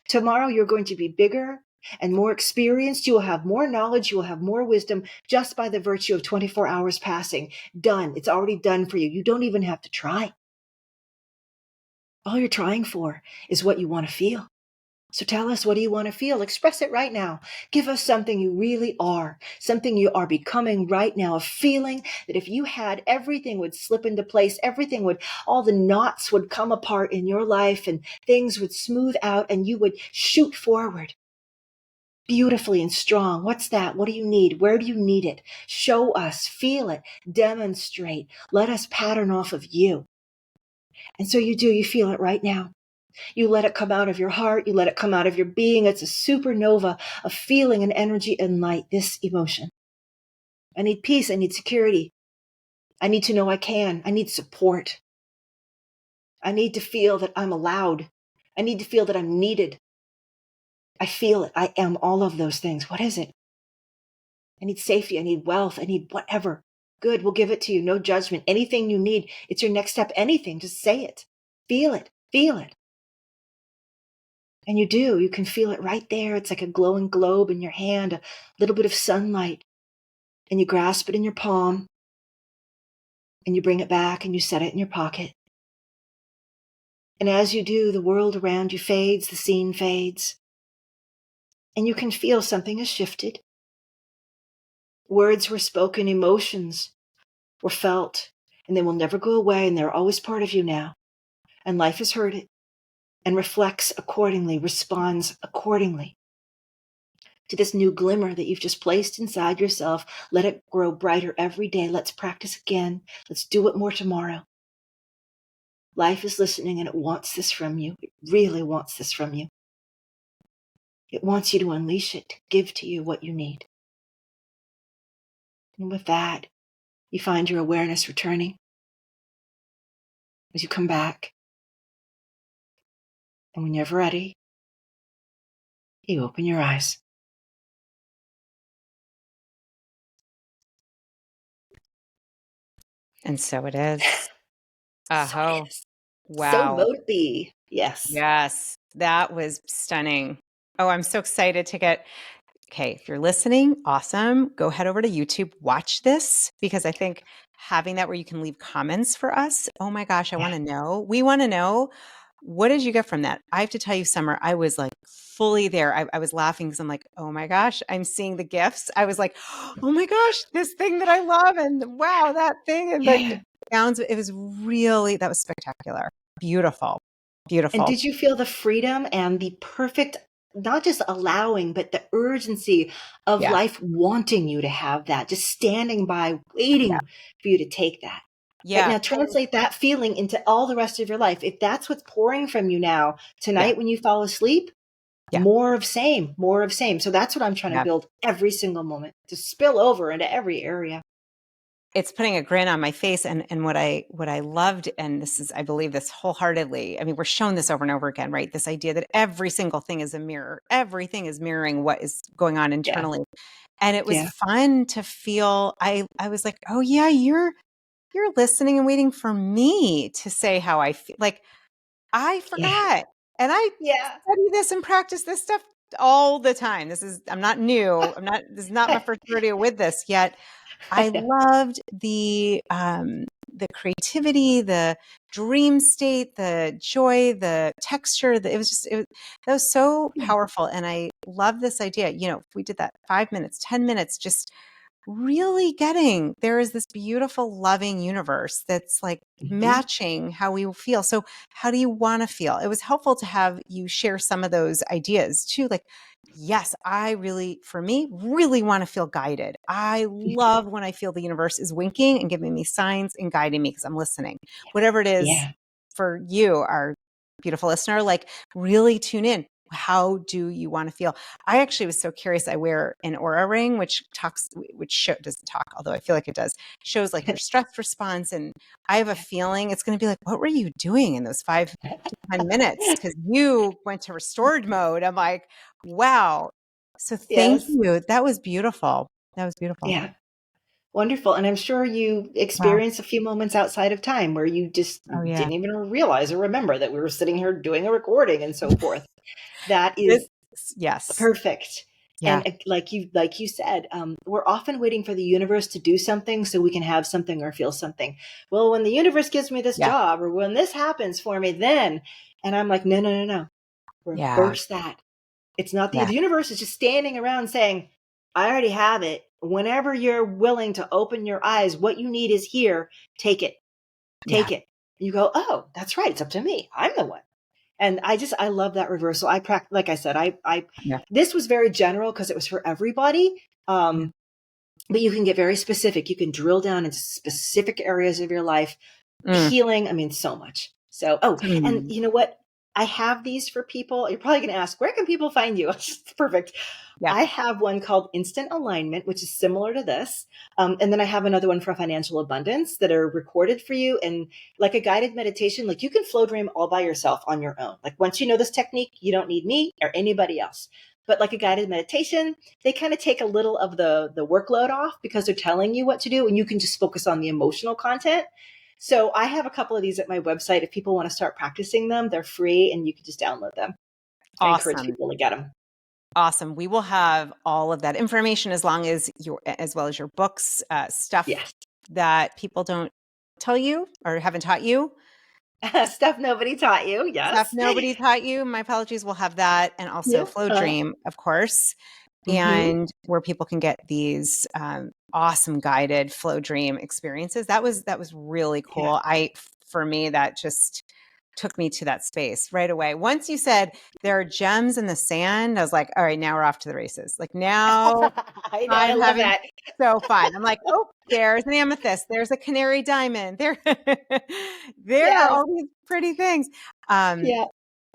Tomorrow you're going to be bigger and more experienced. You will have more knowledge. You will have more wisdom just by the virtue of 24 hours passing. Done. It's already done for you. You don't even have to try. All you're trying for is what you want to feel. So tell us, what do you want to feel? Express it right now. Give us something you really are, something you are becoming right now, a feeling that if you had, everything would slip into place, all the knots would come apart in your life and things would smooth out and you would shoot forward beautifully and strong. What's that? What do you need? Where do you need it? Show us, feel it, demonstrate. Let us pattern off of you. And so you feel it right now. You let it come out of your heart. You let it come out of your being. It's a supernova of feeling and energy and light, this emotion. I need peace. I need security. I need to know I can. I need support. I need to feel that I'm allowed. I need to feel that I'm needed. I feel it. I am all of those things. What is it? I need safety. I need wealth. I need whatever. Good. We'll give it to you. No judgment. Anything you need. It's your next step. Anything. Just say it. Feel it. Feel it. And you do. You can feel it right there. It's like a glowing globe in your hand, a little bit of sunlight. And you grasp it in your palm. And you bring it back and you set it in your pocket. And as you do, the world around you fades, the scene fades. And you can feel something has shifted. Words were spoken, emotions were felt, and they will never go away, and they're always part of you now. And life has heard it and reflects accordingly, responds accordingly to this new glimmer that you've just placed inside yourself. Let it grow brighter every day. Let's practice again. Let's do it more tomorrow. Life is listening, and it wants this from you. It really wants this from you. It wants you to unleash it, to give to you what you need. And with that, you find your awareness returning as you come back. And when you're ready, you open your eyes. And so it is. So Oh, it is. So wow. mote-y. Yes. Yes, that was stunning. Oh, I'm so excited to get. Okay, if you're listening, awesome. Go head over to YouTube, watch this, because I think having that where you can leave comments for us. Oh my gosh, I want to know. We want to know, what did you get from that? I have to tell you, Summer, I was like fully there. I was laughing because I'm like, oh my gosh, I'm seeing the gifts. I was like, oh my gosh, this thing that I love, and wow, that thing, and the sounds. It was really, that was spectacular. Beautiful. And Beautiful. did you feel the freedom and the perfect, not just allowing, but the urgency of Yeah. life wanting you to have that, just standing by, waiting for you to take that? Right Yeah. now, translate that feeling into all the rest of your life. If that's what's pouring from you now, tonight when you fall asleep, Yeah. more of same, more of same. So that's what I'm trying to Yeah. build every single moment, to spill over into every area. It's putting a grin on my face. And what I loved, and this is, I believe this wholeheartedly. I mean, we're shown this over and over again, right? This idea that every single thing is a mirror. Everything is mirroring what is going on internally. And it was fun to feel. I was like, oh yeah, you're listening and waiting for me to say how I feel. Like, I forgot. And I study this and practice this stuff all the time. I'm not new. This is not my first rodeo with this yet. I loved the creativity, the dream state, the joy, the texture. That was so powerful. And I love this idea. If we did that 5 minutes, 10 minutes, just really getting, there is this beautiful, loving universe that's like matching how we feel. So how do you want to feel? It was helpful to have you share some of those ideas too. Like, yes, I really, for me, really want to feel guided. I love when I feel the universe is winking and giving me signs and guiding me because I'm listening. Whatever it is for you, our beautiful listener, like, really tune in. How do you want to feel? I actually was so curious. I wear an aura ring, which doesn't talk, although I feel like it does, shows like your stress response. And I have a feeling it's going to be like, what were you doing in those 5 to 10 minutes? Because you went to restored mode. I'm like, wow. So thank you. That was beautiful. That was beautiful. Yeah. Wonderful. And I'm sure you experienced a few moments outside of time where you just didn't even realize or remember that we were sitting here doing a recording and so forth. That is perfect. Yeah. And like you said, we're often waiting for the universe to do something so we can have something or feel something. Well, when the universe gives me this job, or when this happens for me, then, and I'm like, no. Reverse that. It's not the universe is just standing around saying, I already have it. Whenever you're willing to open your eyes, what you need is here. Take it. Take it. You go, oh, that's right. It's up to me. I'm the one. And I love that reversal. Like I said, this was very general because it was for everybody. But you can get very specific. You can drill down into specific areas of your life. Healing. I mean, so much. So, and you know what? I have these for people. You're probably going to ask, where can people find you? It's perfect. I have one called Instant Alignment, which is similar to this. And then I have another one for financial abundance that are recorded for you. And like a guided meditation, like you can flow dream all by yourself on your own. Like once you know this technique, you don't need me or anybody else. But like a guided meditation, they kind of take a little of the workload off because they're telling you what to do and you can just focus on the emotional content. So I have a couple of these at my website. If people want to start practicing them, they're free and you can just download them. I encourage Awesome. people to get them. Awesome. We will have all of that information as well as your books, stuff Yes. that people don't tell you or haven't taught you. Stuff nobody taught you. Yes. Stuff nobody taught you. My apologies. We'll have that. And also Flow Dream, of course, and where people can get these awesome guided Flow Dream experiences. That was really cool. Yeah. For me, that just took me to that space right away. Once you said there are gems in the sand, I was like, all right, now we're off to the races. Like now I know, I I'm love having that. so fun. I'm like, oh, there's an amethyst. There's a canary diamond. There are all these pretty things. Yeah.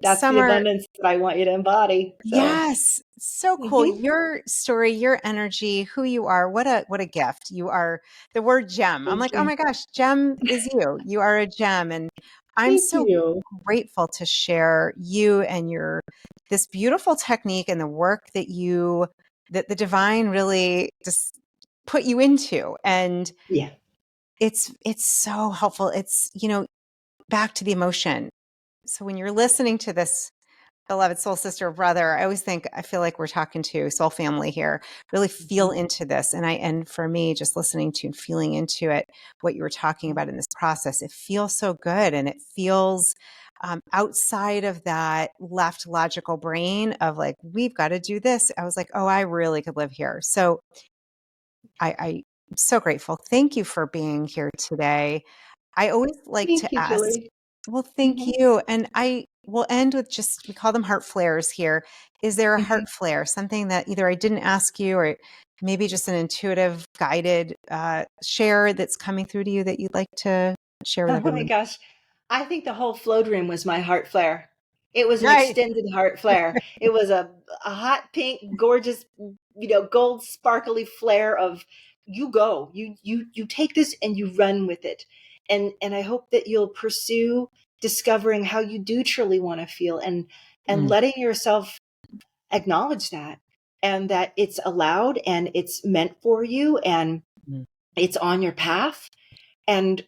That's the Summer, abundance that I want you to embody. So. yes, so cool. Your story, your energy, who you are, what a gift. You are the word gem. I'm like, oh my gosh, gem is you. You are a gem. And I'm Thank so you. grateful to share you and this beautiful technique and the work that the divine really just put you into. And Yeah. it's so helpful. It's, back to the emotion. So when you're listening to this beloved soul sister or brother, I feel like we're talking to soul family here, really feel into this. And for me, just listening to and feeling into it, what you were talking about in this process, it feels so good. And it feels outside of that left logical brain of like, we've got to do this. I was like, oh, I really could live here. So I'm so grateful. Thank you for being here today. I always like to Thank you, ask, Julie. well, thank you. And I will end with we call them heart flares here. Is there a heart flare, something that either I didn't ask you or maybe just an intuitive guided share that's coming through to you that you'd like to share with Oh my everyone? gosh. I think the whole flow dream was my heart flare. It was an Nice. extended heart flare. It was a hot pink, gorgeous, gold sparkly flare of you go. You take this and you run with it. And I hope that you'll pursue discovering how you do truly want to feel and letting yourself acknowledge that and that it's allowed and it's meant for you and it's on your path. And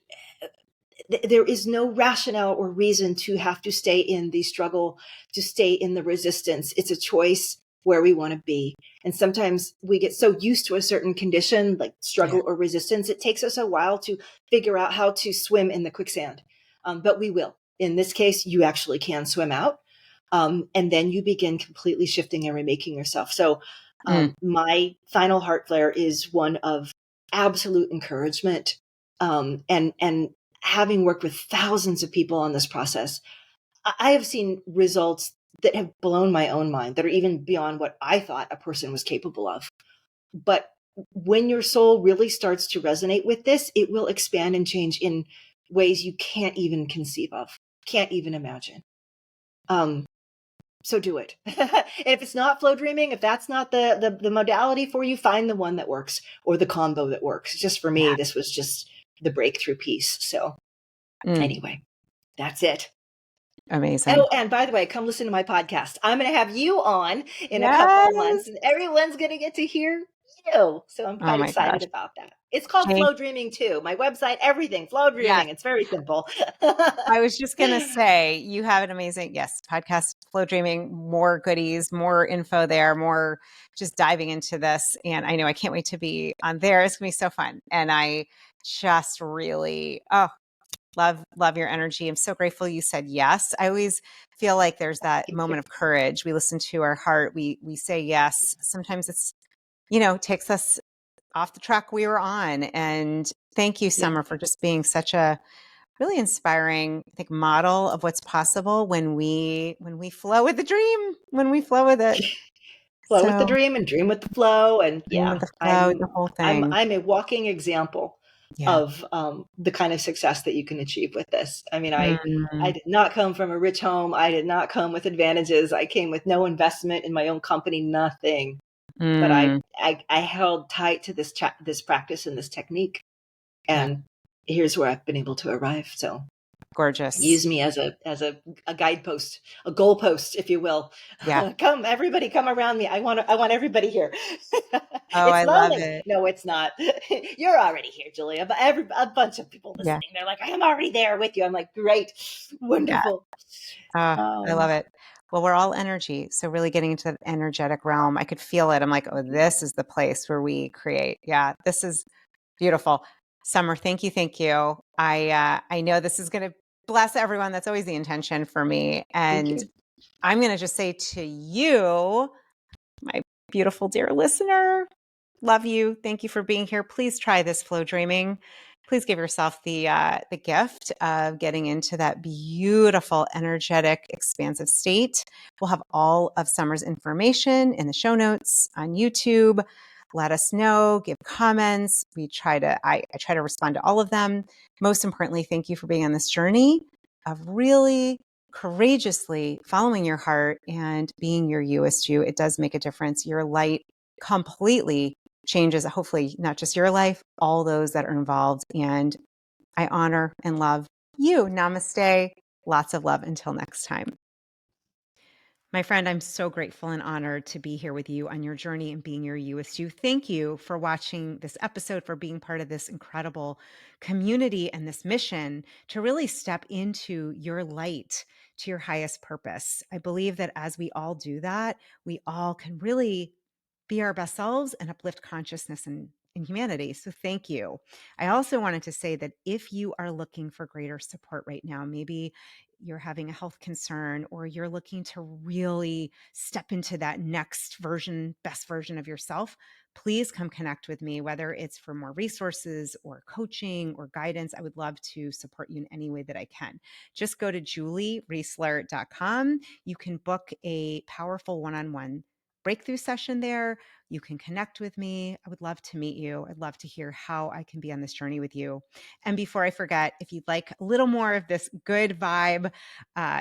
there is no rationale or reason to have to stay in the struggle, to stay in the resistance. It's a choice where we want to be. And sometimes we get so used to a certain condition, like struggle or resistance, it takes us a while to figure out how to swim in the quicksand. But we will. In this case, you actually can swim out. And then you begin completely shifting and remaking yourself. So my final heart flare is one of absolute encouragement and having worked with thousands of people on this process, I have seen results that have blown my own mind, that are even beyond what I thought a person was capable of. But when your soul really starts to resonate with this, it will expand and change in ways you can't even conceive of, can't even imagine. So do it. And if it's not flow dreaming, if that's not the modality for you, find the one that works or the combo that works. Just for me, this was just the breakthrough piece. So anyway, that's it. Amazing. Oh, and by the way, come listen to my podcast. I'm going to have you on in a couple of months and everyone's going to get to hear you. So I'm quite excited about that. It's called Flow Dreaming too. My website, everything, Flow Dreaming. It's very simple. I was just going to say, you have an amazing, podcast, Flow Dreaming, more goodies, more info there, more just diving into this. And I know I can't wait to be on there. It's going to be so fun. And I just really, love your energy. I'm so grateful you said yes. I always feel like there's that moment of courage. We listen to our heart. We say yes. Sometimes it's, takes us off the track we were on. And thank you, Summer, for just being such a really inspiring, I think, model of what's possible when we flow with the dream, when we flow with it. Flow with the dream and dream with the flow. And the whole thing. I'm a walking example of the kind of success that you can achieve with this. I mean, I did not come from a rich home. I did not come with advantages. I came with no investment in my own company, nothing. But I held tight to this practice and this technique. And here's where I've been able to arrive. So Gorgeous. Use me as a guidepost, a goalpost, if you will. Yeah. Come, everybody, come around me. I want everybody here. Oh, It's I love lonely. it. No, it's not. You're already here, Julia. But a bunch of people Yeah. listening, they're like, I am already there with you. I'm like, great, Yeah. wonderful. I love Um, it. Well, we're all energy. So really getting into the energetic realm, I could feel it. I'm like, oh, this is the place where we create. Yeah, this is beautiful. Summer, thank you. Thank you. I know this is going to bless everyone. That's always the intention for me. thank And you. I'm going to just say to you, my beautiful dear listener, love you. Thank you for being here. Please try this flow dreaming. Please give yourself the gift of getting into that beautiful, energetic, expansive state. We'll have all of Summer's information in the show notes on YouTube. Let us know, give comments. I try to respond to all of them. Most importantly, thank you for being on this journey of really courageously following your heart and being your you-est you. It does make a difference. Your light completely changes, hopefully, not just your life, all those that are involved. And I honor and love you. Namaste. Lots of love. Until next time. My friend, I'm so grateful and honored to be here with you on your journey and being your you-est you. Thank you for watching this episode, for being part of this incredible community and this mission to really step into your light, to your highest purpose. I believe that as we all do that, we all can really be our best selves and uplift consciousness in humanity. So thank you. I also wanted to say that if you are looking for greater support right now, maybe you're having a health concern or you're looking to really step into that next version, best version of yourself, please come connect with me, whether it's for more resources or coaching or guidance. I would love to support you in any way that I can. Just go to juliereisler.com. You can book a powerful one-on-one breakthrough session there. You can connect with me. I would love to meet you. I'd love to hear how I can be on this journey with you. And before I forget, if you'd like a little more of this good vibe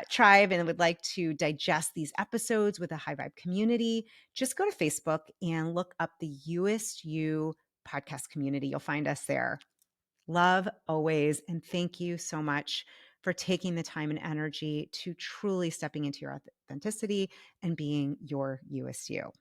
tribe and would like to digest these episodes with a high vibe community, just go to Facebook and look up the You-est You podcast community. You'll find us there. Love always. And thank you so much for taking the time and energy to truly stepping into your authenticity and being your You-est You.